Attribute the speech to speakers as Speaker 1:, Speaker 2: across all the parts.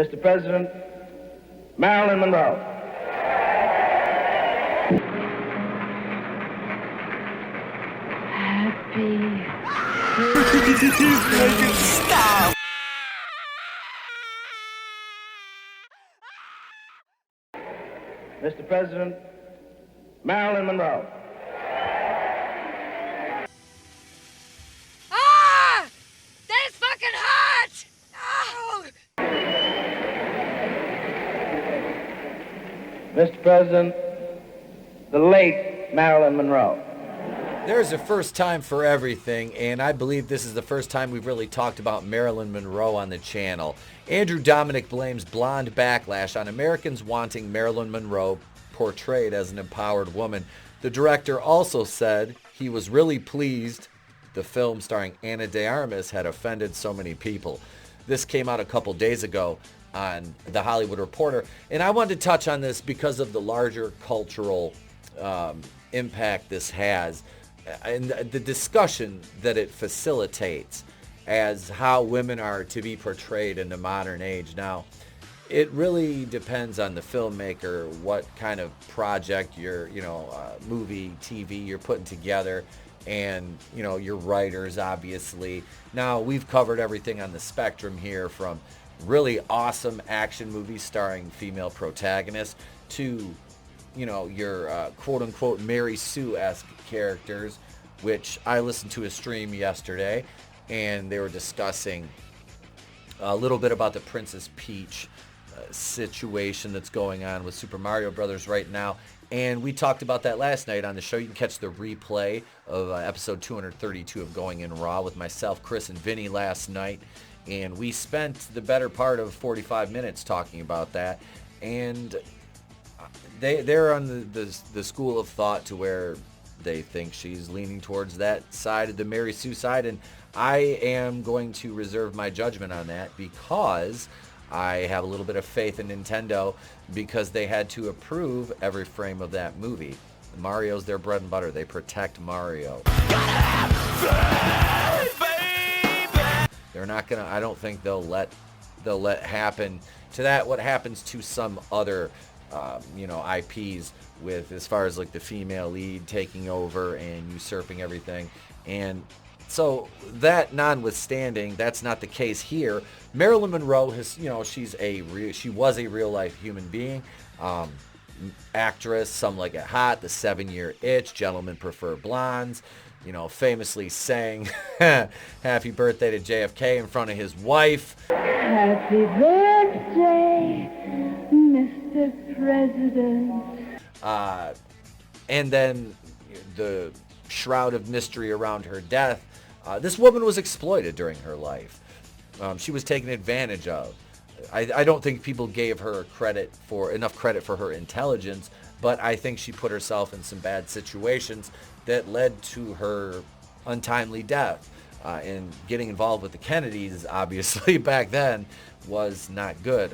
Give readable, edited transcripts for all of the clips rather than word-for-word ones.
Speaker 1: Mr. President, Marilyn Monroe.
Speaker 2: Happy
Speaker 3: Stop!
Speaker 1: Mr. President, Marilyn Monroe.
Speaker 3: Ah! That is fucking hot! Oh!
Speaker 1: Mr. President, the late Marilyn Monroe.
Speaker 4: There's a first time for everything, and I believe this is the first time we've really talked about Marilyn Monroe on the channel. Andrew Dominic blames blonde backlash on Americans wanting Marilyn Monroe portrayed as an empowered woman. The director also said he was really pleased the film starring Ana de Armas had offended so many people. This came out a couple days ago on The Hollywood Reporter, and I wanted to touch on this because of the larger cultural impact this has and the discussion that it facilitates as how women are to be portrayed in the modern age. Now, it really depends on the filmmaker, what kind of project you're, movie, TV you're putting together, and, your writers, obviously. Now, we've covered everything on the spectrum here, from really awesome action movies starring female protagonists to, your quote-unquote Mary Sue-esque characters, which I listened to a stream yesterday, and they were discussing a little bit about the Princess Peach situation that's going on with Super Mario Brothers right now. And we talked about that last night on the show. You can catch the replay of episode 232 of Going In Raw with myself, Chris, and Vinny last night. And we spent the better part of 45 minutes talking about that. And they're on the school of thought to where they think she's leaning towards that side of the Mary Sue side. And I am going to reserve my judgment on that because I have a little bit of faith in Nintendo, because they had to approve every frame of that movie. Mario's their bread and butter. They protect Mario. They're not gonna. I don't think they'll let happen to that what happens to some other IPs, with as far as like the female lead taking over and usurping everything. And so that notwithstanding, that's not the case here. Marilyn Monroe has, she was a real life human being, actress. Some like it hot, The 7-Year Itch, Gentlemen Prefer Blondes. Famously sang "Happy Birthday" to JFK in front of his wife.
Speaker 2: Happy birthday, Mr. President.
Speaker 4: And then the shroud of mystery around her death. This woman was exploited during her life. She was taken advantage of. I don't think people gave her enough credit for her intelligence, but I think she put herself in some bad situations that led to her untimely death. And getting involved with the Kennedys, obviously, back then was not good.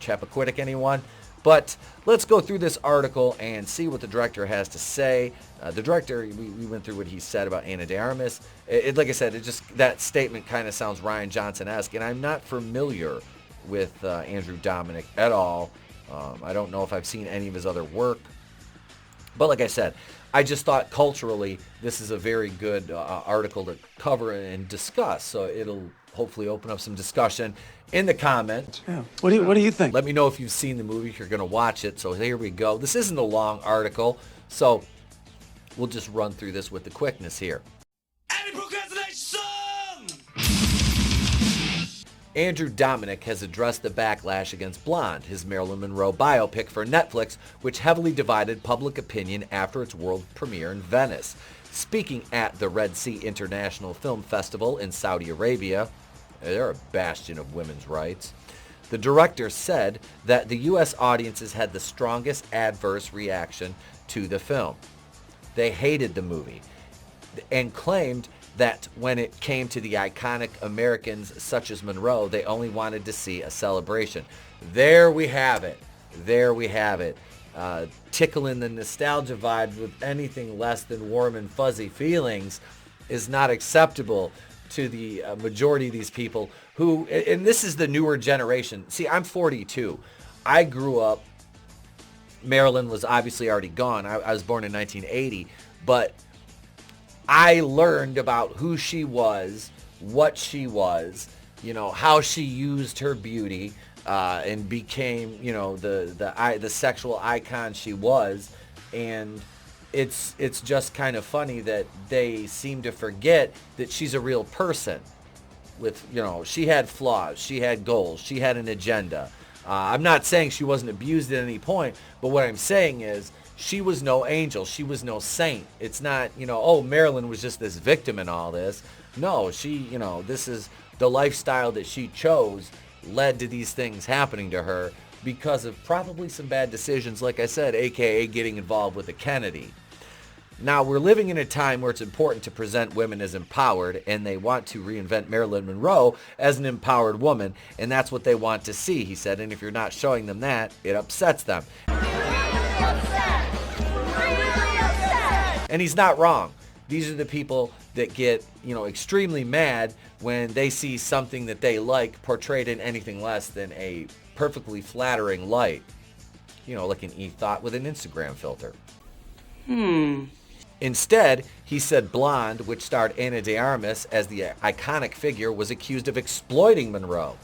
Speaker 4: Chappaquiddick, anyone? But let's go through this article and see what the director has to say. The director, we went through what he said about Ana de Armas. Like I said, that statement kind of sounds Rian Johnson-esque, and I'm not familiar with Andrew Dominic at all. I don't know if I've seen any of his other work. But like I said, I just thought culturally this is a very good article to cover and discuss. So it'll hopefully open up some discussion in the comments.
Speaker 5: Yeah. What do you think?
Speaker 4: Let me know if you've seen the movie, if you're going to watch it. So here we go. This isn't a long article, so we'll just run through this with the quickness here. Andrew Dominic has addressed the backlash against Blonde, his Marilyn Monroe biopic for Netflix, which heavily divided public opinion after its world premiere in Venice. Speaking at the Red Sea International Film Festival in Saudi Arabia, they're a bastion of women's rights, the director said that the U.S. audiences had the strongest adverse reaction to the film. They hated the movie and claimed that when it came to the iconic Americans such as Monroe, they only wanted to see a celebration. There we have it. Tickling the nostalgia vibe with anything less than warm and fuzzy feelings is not acceptable to the majority of these people who, and this is the newer generation. See, I'm 42. I grew up, Marylin was obviously already gone. I was born in 1980, but I learned about who she was, what she was, how she used her beauty, and became, the sexual icon she was. And it's just kind of funny that they seem to forget that she's a real person with, she had flaws, she had goals, she had an agenda. I'm not saying she wasn't abused at any point, but what I'm saying is she was no angel. She was no saint. It's not, oh, Marylin was just this victim in all this. No, she, this is the lifestyle that she chose led to these things happening to her because of probably some bad decisions, like I said, aka getting involved with the Kennedy. Now, we're living in a time where it's important to present women as empowered, and they want to reinvent Marilyn Monroe as an empowered woman, and that's what they want to see, he said, and if you're not showing them that, it upsets them. And he's not wrong. These are the people that get, extremely mad when they see something that they like portrayed in anything less than a perfectly flattering light. Like an e-thought with an Instagram filter. Instead, he said Blonde, which starred Ana de Armas as the iconic figure, was accused of exploiting Monroe.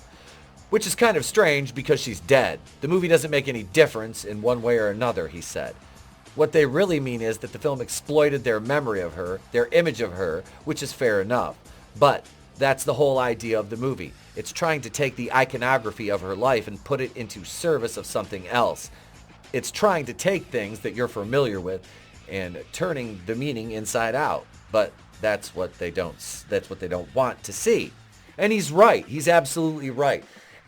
Speaker 4: Which is kind of strange because she's dead. The movie doesn't make any difference in one way or another, he said. What they really mean is that the film exploited their memory of her, their image of her, which is fair enough. But that's the whole idea of the movie. It's trying to take the iconography of her life and put it into service of something else. It's trying to take things that you're familiar with and turning the meaning inside out. But that's what they don't want to see. And he's right. He's absolutely right.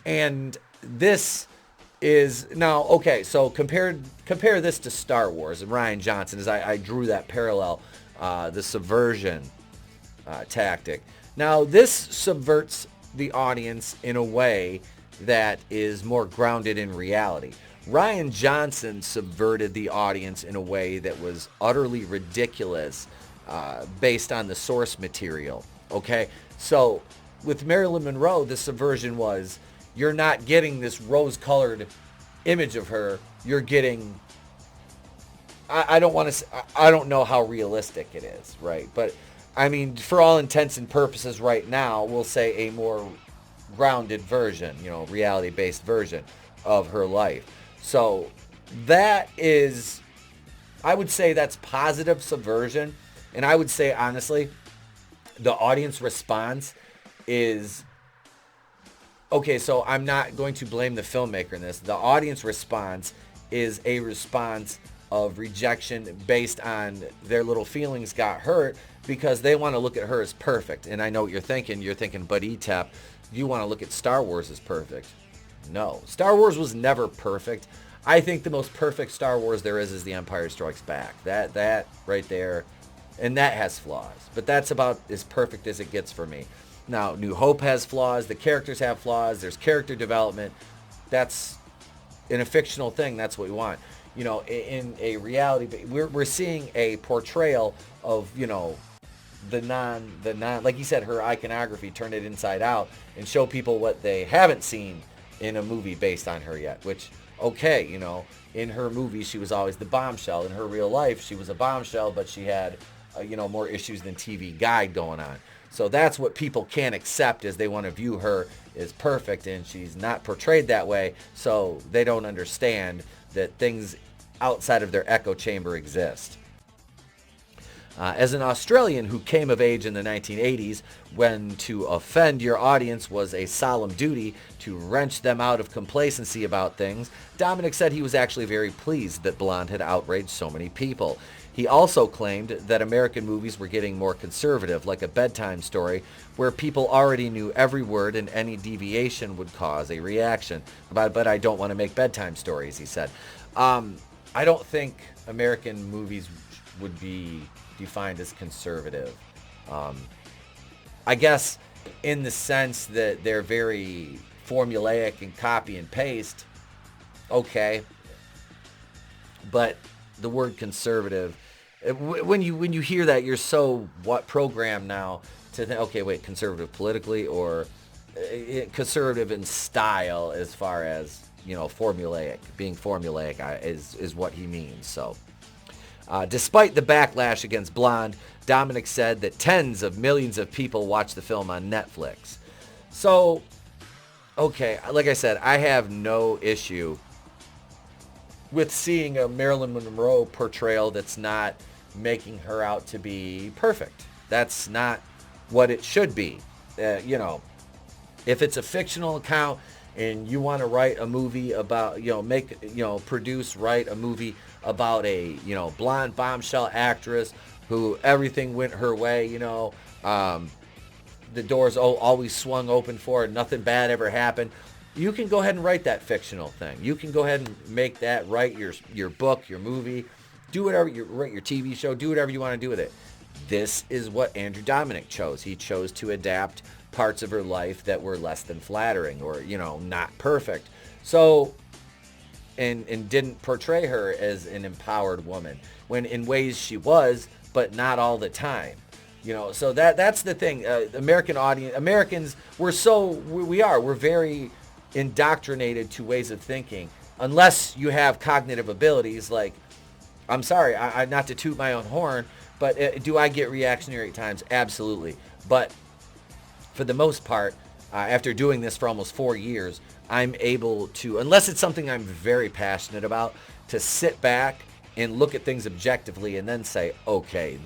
Speaker 4: And this is now, okay, so compare this to Star Wars and Rian Johnson, as I drew that parallel, the subversion tactic. Now, this subverts the audience in a way that is more grounded in reality. Rian Johnson subverted the audience in a way that was utterly ridiculous based on the source material. Okay, so with Marilyn Monroe, the subversion was you're not getting this rose-colored image of her. You're getting, I don't know how realistic it is, right? But I mean, for all intents and purposes right now, we'll say a more grounded version, reality-based version of her life. So that is, I would say that's positive subversion. And I would say, honestly, the audience response is, okay, so I'm not going to blame the filmmaker in this. The audience response is a response of rejection based on their little feelings got hurt because they want to look at her as perfect. And I know what you're thinking. You're thinking, but ETAP, you want to look at Star Wars as perfect. No, Star Wars was never perfect. I think the most perfect Star Wars there is The Empire Strikes Back. That right there, and that has flaws. But that's about as perfect as it gets for me. Now, New Hope has flaws. The characters have flaws. There's character development. That's, in a fictional thing, that's what we want. In a reality, we're seeing a portrayal of, the non, like you said, her iconography, turn it inside out and show people what they haven't seen in a movie based on her yet, which, okay, in her movie, she was always the bombshell. In her real life, she was a bombshell, but she had, more issues than TV Guide going on. So that's what people can't accept, is they want to view her as perfect, and she's not portrayed that way, so they don't understand that things outside of their echo chamber exist. As an Australian who came of age in the 1980s, when to offend your audience was a solemn duty to wrench them out of complacency about things, Dominic said he was actually very pleased that Blonde had outraged so many people. He also claimed that American movies were getting more conservative, like A Bedtime Story, where people already knew every word and any deviation would cause a reaction. But I don't want to make bedtime stories, he said. I don't think American movies would be defined as conservative. I guess in the sense that they're very formulaic and copy and paste, okay. But the word conservative, when you hear that, you're so programmed now to think, okay, wait, conservative politically or conservative in style as far as, you know, formulaic. Being formulaic is what he means. So, despite the backlash against Blonde, Dominic said that tens of millions of people watch the film on Netflix. So, okay, like I said, I have no issue with seeing a Marilyn Monroe portrayal that's not making her out to be perfect. That's not what it should be. You know, if it's a fictional account and you want to write a movie about, you know, write a movie about a, you know, blonde bombshell actress who everything went her way, you know, the doors always swung open for her, nothing bad ever happened. You can go ahead and write that fictional thing. You can go ahead and make that, write your book, your movie, do whatever, write your TV show, do whatever you want to do with it. This is what Andrew Dominic chose. He chose to adapt parts of her life that were less than flattering or, you know, not perfect. So, and didn't portray her as an empowered woman when in ways she was, but not all the time. You know, so that's the thing. Americans, we're very indoctrinated to ways of thinking. Unless you have cognitive abilities, like, I'm sorry, I not to toot my own horn, but do I get reactionary at times? Absolutely. But for the most part, after doing this for almost 4 years, I'm able to, unless it's something I'm very passionate about, to sit back and look at things objectively and then say, okay,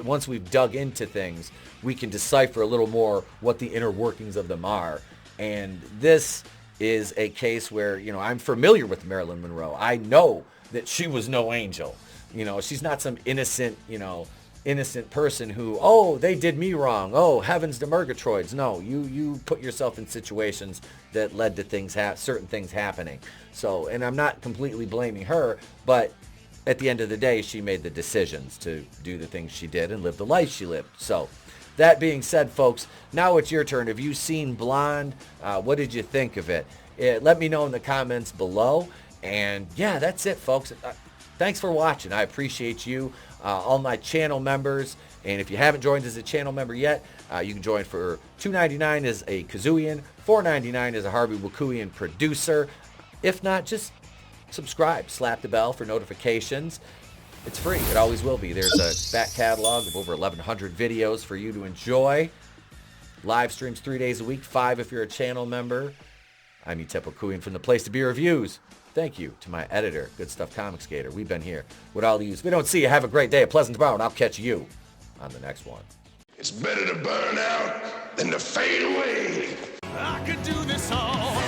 Speaker 4: once we've dug into things, we can decipher a little more what the inner workings of them are. And this is a case where, you know, I'm familiar with Marilyn Monroe. I know that she was no angel. You know, she's not some innocent person who, oh, they did me wrong. Oh, heavens to Murgatroyds. No, you put yourself in situations that led to certain things happening. So, and I'm not completely blaming her, but at the end of the day, she made the decisions to do the things she did and live the life she lived. So, that being said, folks, now it's your turn. Have you seen Blonde? What did you think of it? Let me know in the comments below. And yeah, that's it, folks. Thanks for watching. I appreciate you, all my channel members. And if you haven't joined as a channel member yet, you can join for $2.99 as a Kazooian, $4.99 as a Harvey Wakuian producer. If not, just subscribe, slap the bell for notifications. It's free. It always will be. There's a back catalog of over 1,100 videos for you to enjoy. Live streams 3 days a week, 5 if you're a channel member. I'm Infinitale Chronicles from the Place to Be Reviews. Thank you to my editor, Goodstuff Comixgater. We've been here with all of you. If we don't see you, have a great day, a pleasant tomorrow, and I'll catch you on the next one.
Speaker 5: It's better to burn out than to fade away.
Speaker 6: I could do this all